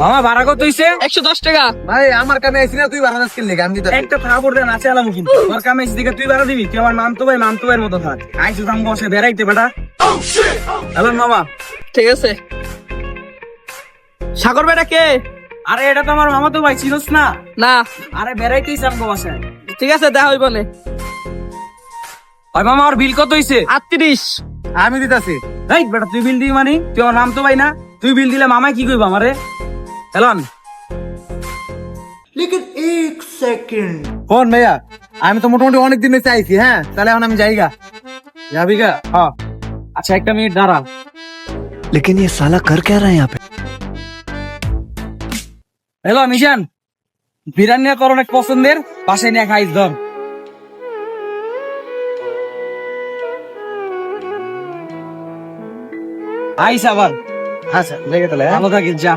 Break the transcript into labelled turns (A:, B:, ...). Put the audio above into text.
A: মামা ভাড়া কত হইছে?
B: 110 টাকা।
C: ভাই আমার কামে আইছি না, তুই ভাড়া দাস কিনলে আমি দিতে
A: একটা থাপড় দেন আছে আলামু কিন্তু তোর কামে এসে দিকে তুই ভাড়া দিবি, তুই আমার মামতো ভাইয়ের মতো থাক। আইসু দাম বসে বেড়াইতে বেটা। হ্যালো মামা।
B: ঠিক আছে। সাগর বেটা কে?
A: আরে এটা তো আমার মামা তো ভাই, চিনোস না?
B: না।
A: আরে বেড়াইতেই চান বাসায়।
B: ঠিক আছে, দেখা হইব নে।
A: ওই মামা আর বিল কত হইছে?
B: 38।
C: আমি দিতাছি।
A: এই বেটা তুই বিল দিবি মানে? তুই আমার মামতো ভাই না? তুই বিল দিলে মামাই কি কইব আমারে? এলন
C: ফোন ভাইয়া, আমি তো মোটামুটি অনেক দিন চাইছি। হ্যাঁ তাহলে এখন আমি যাইগা।
A: যাবি গা?
C: হ্যাঁ
A: আচ্ছা একটা মিনিট দাঁড়া।
D: लेकिन ये साला कर क्या रहा है यहाँ पे?
A: হ্যালো মিশান, বিরিয়ানি তোর অনেক পছন্দের, বাসায় নিয়ে খাইস ধর। আইস আবার।
C: আচ্ছা দেখে তাহলে।
A: ভালো থাকিস, যা।